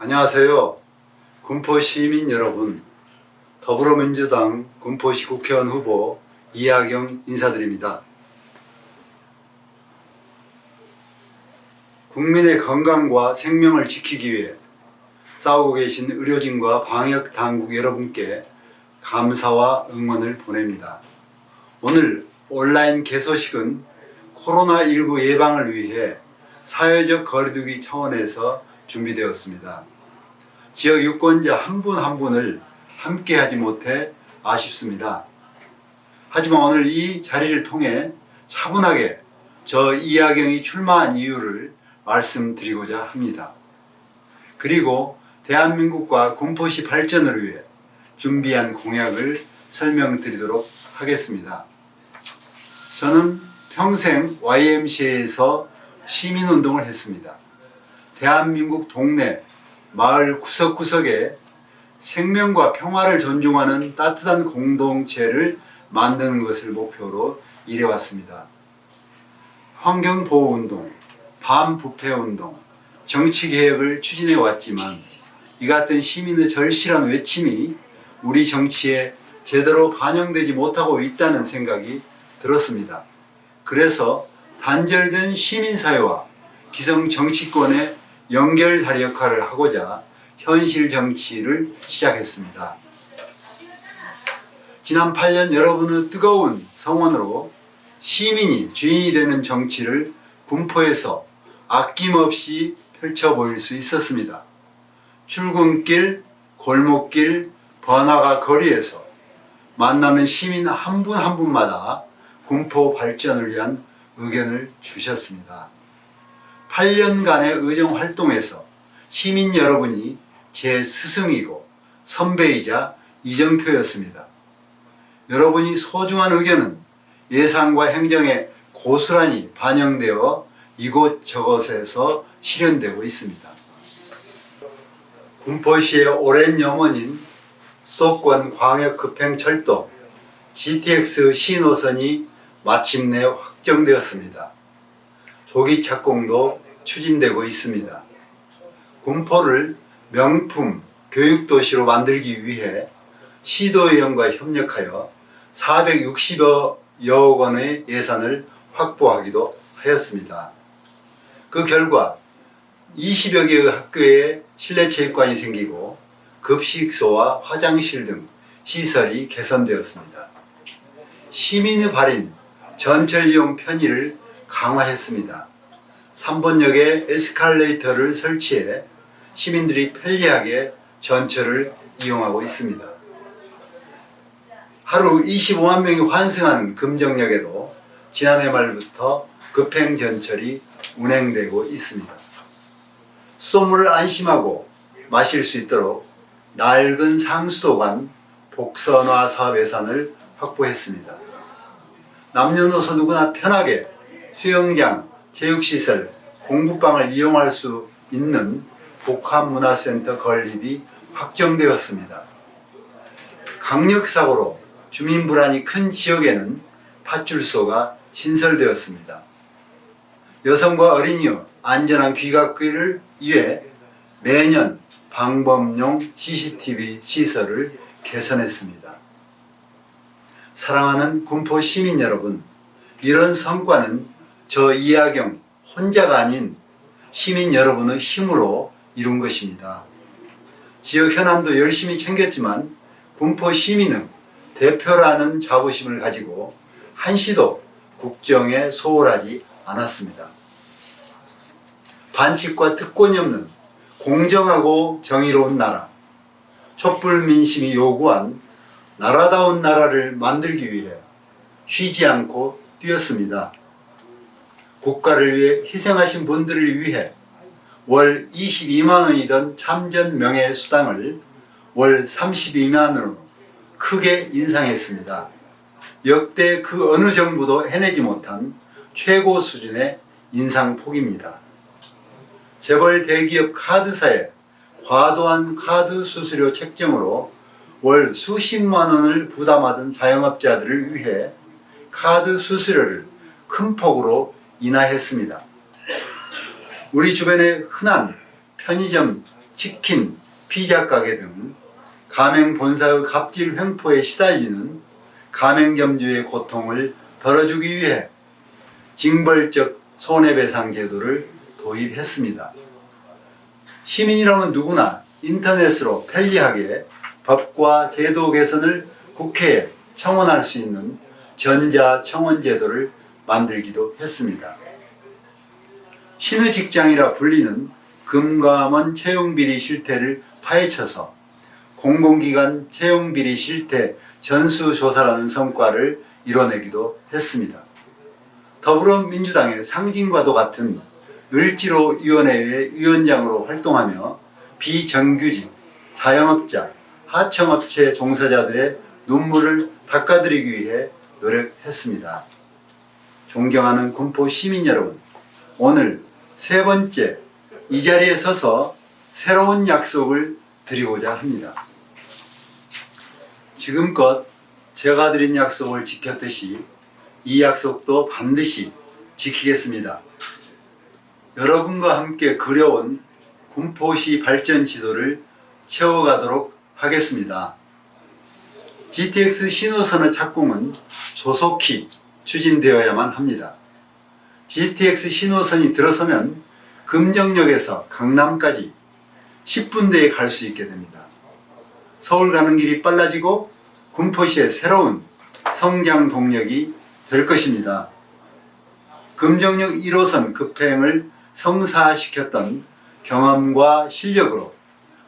안녕하세요. 군포 시민 여러분, 더불어민주당 군포시 국회의원 후보 이하경 인사드립니다. 국민의 건강과 생명을 지키기 위해 싸우고 계신 의료진과 방역 당국 여러분께 감사와 응원을 보냅니다. 오늘 온라인 개소식은 코로나19 예방을 위해 사회적 거리두기 차원에서 준비되었습니다. 지역 유권자 한 분 한 분을 함께 하지 못해 아쉽습니다. 하지만 오늘 이 자리를 통해 차분하게 저 이하경이 출마한 이유를 말씀드리고자 합니다. 그리고 대한민국과 군포시 발전을 위해 준비한 공약을 설명드리도록 하겠습니다. 저는 평생 YMCA에서 시민운동을 했습니다. 대한민국 동네, 마을 구석구석에 생명과 평화를 존중하는 따뜻한 공동체를 만드는 것을 목표로 일해왔습니다. 환경보호운동, 반부패운동, 정치개혁을 추진해왔지만 이 같은 시민의 절실한 외침이 우리 정치에 제대로 반영되지 못하고 있다는 생각이 들었습니다. 그래서 단절된 시민사회와 기성 정치권의 연결다리 역할을 하고자 현실 정치를 시작했습니다. 지난 8년 여러분의 뜨거운 성원으로 시민이 주인이 되는 정치를 군포에서 아낌없이 펼쳐 보일 수 있었습니다. 출근길, 골목길, 번화가 거리에서 만나는 시민 한 분 한 분마다 군포 발전을 위한 의견을 주셨습니다. 8년간의 의정 활동에서 시민 여러분이 제 스승이고 선배이자 이정표였습니다. 여러분이 소중한 의견은 예산과 행정에 고스란히 반영되어 이곳저곳에서 실현되고 있습니다. 군포시의 오랜 염원인 수도권 광역급행철도 GTX 시노선이 마침내 확정되었습니다. 조기 착공도 추진되고 있습니다. 군포를 명품 교육도시로 만들기 위해 시도의원과 협력하여 460여 원의 예산을 확보하기도 하였습니다. 그 결과 20여 개의 학교에 실내체육관이 생기고 급식소와 화장실 등 시설이 개선되었습니다. 시민의 발인 전철 이용 편의를 강화했습니다. 3번역에 에스컬레이터를 설치해 시민들이 편리하게 전철을 이용하고 있습니다. 하루 25만 명이 환승하는 금정역에도 지난해 말부터 급행전철이 운행되고 있습니다. 수돗물을 안심하고 마실 수 있도록 낡은 상수도관 복선화 사업 예산을 확보했습니다. 남녀노소 누구나 편하게 수영장, 체육시설, 공부방을 이용할 수 있는 복합문화센터 건립이 확정되었습니다. 강력사고로 주민 불안이 큰 지역에는 파출소가 신설되었습니다. 여성과 어린이의 안전한 귀갓길을 위해 매년 방범용 CCTV 시설을 개선했습니다. 사랑하는 군포 시민 여러분, 이런 성과는 저 이하경 혼자가 아닌 시민 여러분의 힘으로 이룬 것입니다. 지역 현안도 열심히 챙겼지만 군포 시민은 대표라는 자부심을 가지고 한시도 국정에 소홀하지 않았습니다. 반칙과 특권이 없는 공정하고 정의로운 나라, 촛불 민심이 요구한 나라다운 나라를 만들기 위해 쉬지 않고 뛰었습니다. 국가를 위해 희생하신 분들을 위해 월 22만 원이던 참전 명예수당을 월 32만 원으로 크게 인상했습니다. 역대 그 어느 정부도 해내지 못한 최고 수준의 인상폭입니다. 재벌 대기업 카드사에 과도한 카드 수수료 책정으로 월 수십만 원을 부담하던 자영업자들을 위해 카드 수수료를 큰 폭으로 인하했습니다. 우리 주변의 흔한 편의점 치킨, 피자 가게 등 가맹 본사의 갑질 횡포에 시달리는 가맹점주의 고통을 덜어주기 위해 징벌적 손해배상 제도를 도입했습니다. 시민이라면 누구나 인터넷으로 편리하게 법과 제도 개선을 국회에 청원할 수 있는 전자청원제도를 만들기도 했습니다. 신의 직장이라 불리는 금감원 채용비리 실태를 파헤쳐서 공공기관 채용비리 실태 전수조사라는 성과를 이뤄내기도 했습니다. 더불어민주당의 상징과도 같은 을지로위원회의 위원장으로 활동하며 비정규직, 자영업자, 하청업체 종사자들의 눈물을 닦아드리기 위해 노력했습니다. 존경하는 군포 시민 여러분, 오늘 세 번째 이 자리에 서서 새로운 약속을 드리고자 합니다. 지금껏 제가 드린 약속을 지켰듯이 이 약속도 반드시 지키겠습니다. 여러분과 함께 그려온 군포시 발전 지도를 채워가도록 하겠습니다. GTX 신호선의 착공은 조속히 추진되어야만 합니다. GTX 신호선이 들어서면 금정역에서 강남까지 10분대에 갈 수 있게 됩니다. 서울 가는 길이 빨라지고 군포시의 새로운 성장 동력이 될 것입니다. 금정역 1호선 급행을 성사시켰던 경험과 실력으로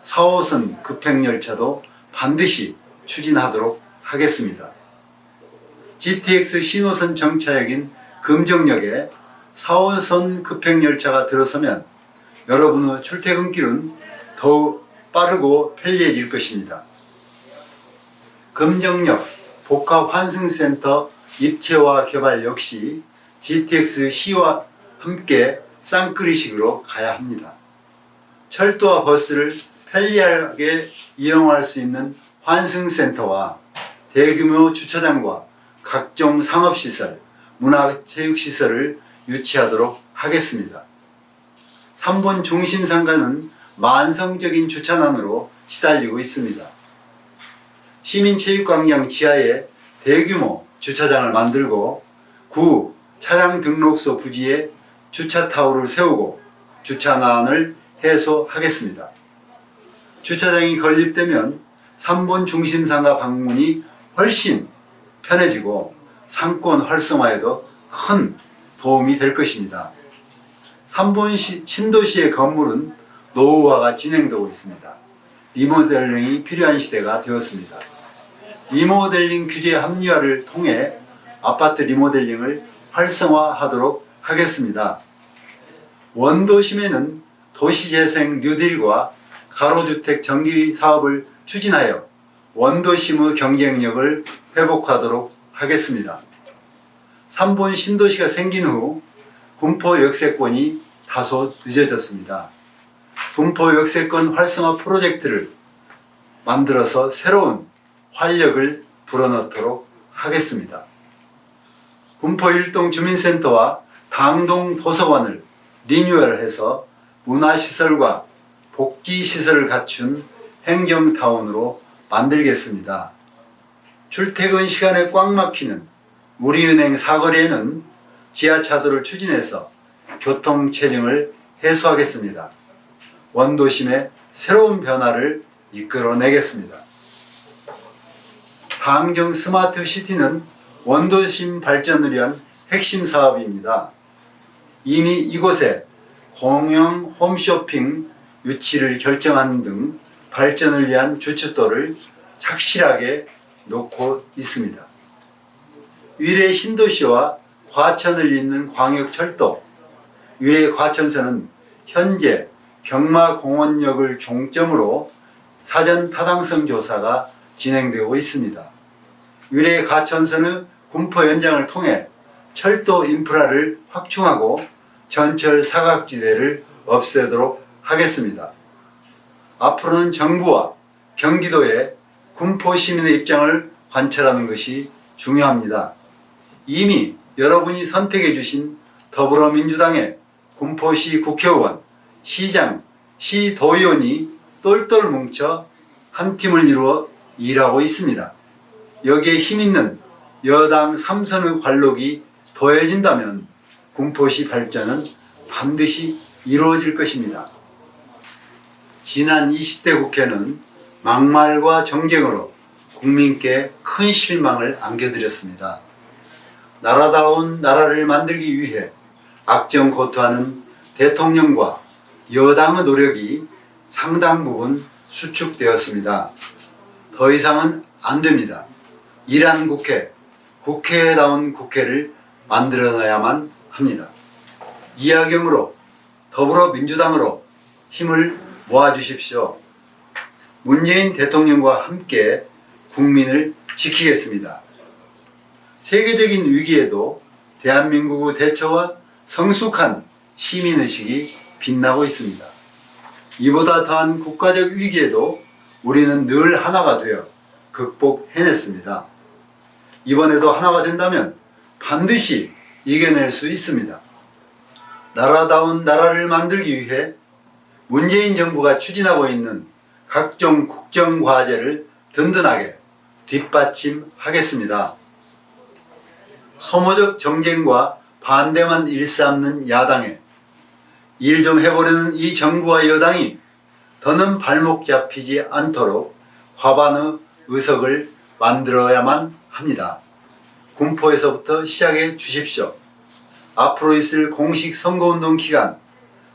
4호선 급행열차도 반드시 추진하도록 하겠습니다. GTX 신호선 정차역인 금정역에 4호선 급행열차가 들어서면 여러분의 출퇴근길은 더욱 빠르고 편리해질 것입니다. 금정역 복합환승센터 입체화 개발 역시 GTX 시와 함께 쌍끌이식으로 가야 합니다. 철도와 버스를 편리하게 이용할 수 있는 환승센터와 대규모 주차장과 각종 상업시설, 문화체육시설을 유치하도록 하겠습니다. 3번 중심상가는 만성적인 주차난으로 시달리고 있습니다. 시민체육광장 지하에 대규모 주차장을 만들고 구 차량 등록소 부지에 주차타워를 세우고 주차난을 해소하겠습니다. 주차장이 건립되면 3번 중심상가 방문이 훨씬 편해지고 상권 활성화에도 큰 도움이 될 것입니다. 3번 신도시의 건물은 노후화가 진행되고 있습니다. 리모델링이 필요한 시대가 되었습니다. 리모델링 규제 합리화를 통해 아파트 리모델링을 활성화하도록 하겠습니다. 원도심에는 도시재생 뉴딜과 가로주택 정비 사업을 추진하여 원도심의 경쟁력을 회복하도록 하겠습니다. 3번 신도시가 생긴 후 군포 역세권이 다소 늦어졌습니다. 군포 역세권 활성화 프로젝트를 만들어서 새로운 활력을 불어넣도록 하겠습니다. 군포 일동 주민센터와 당동 도서관을 리뉴얼해서 문화시설과 복지시설을 갖춘 행정타운으로 만들겠습니다. 출퇴근 시간에 꽉 막히는 우리은행 사거리에는 지하차도를 추진해서 교통체증을 해소하겠습니다. 원도심의 새로운 변화를 이끌어내겠습니다. 당정 스마트시티는 원도심 발전을 위한 핵심 사업입니다. 이미 이곳에 공영 홈쇼핑 유치를 결정한 등 발전을 위한 주춧돌을 착실하게 놓고 있습니다. 위례 신도시와 과천을 잇는 광역철도, 위례 과천선은 현재 경마공원역을 종점으로 사전 타당성 조사가 진행되고 있습니다. 위례 과천선의 군포 연장을 통해 철도 인프라를 확충하고 전철 사각지대를 없애도록 하겠습니다. 앞으로는 정부와 경기도의 군포 시민의 입장을 관철하는 것이 중요합니다. 이미 여러분이 선택해 주신 더불어민주당의 군포시 국회의원, 시장, 시도의원이 똘똘 뭉쳐 한 팀을 이루어 일하고 있습니다. 여기에 힘있는 여당 3선의 관록이 더해진다면 군포시 발전은 반드시 이루어질 것입니다. 지난 20대 국회는 막말과 정쟁으로 국민께 큰 실망을 안겨드렸습니다. 나라다운 나라를 만들기 위해 악정고투하는 대통령과 여당의 노력이 상당 부분 수축되었습니다. 더 이상은 안 됩니다. 일하는 국회, 국회다운 국회를 만들어내야만 합니다. 이하경으로 더불어민주당으로 힘을 모아주십시오. 문재인 대통령과 함께 국민을 지키겠습니다. 세계적인 위기에도 대한민국의 대처와 성숙한 시민의식이 빛나고 있습니다. 이보다 더한 국가적 위기에도 우리는 늘 하나가 되어 극복해냈습니다. 이번에도 하나가 된다면 반드시 이겨낼 수 있습니다. 나라다운 나라를 만들기 위해 문재인 정부가 추진하고 있는 각종 국정과제를 든든하게 뒷받침하겠습니다. 소모적 정쟁과 반대만 일삼는 야당에 일 좀 해보려는 이 정부와 여당이 더는 발목 잡히지 않도록 과반의 의석을 만들어야만 합니다. 군포에서부터 시작해 주십시오. 앞으로 있을 공식 선거운동 기간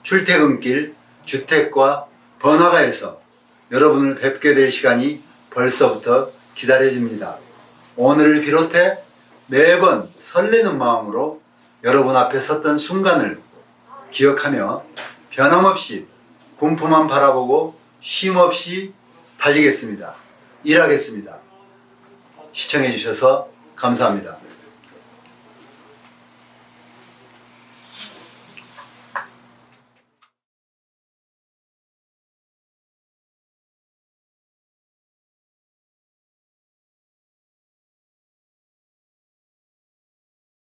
출퇴근길 주택과 번화가에서 여러분을 뵙게 될 시간이 벌써부터 기다려집니다. 오늘을 비롯해 매번 설레는 마음으로 여러분 앞에 섰던 순간을 기억하며 변함없이 군포만 바라보고 쉼없이 달리겠습니다. 일하겠습니다. 시청해 주셔서 감사합니다.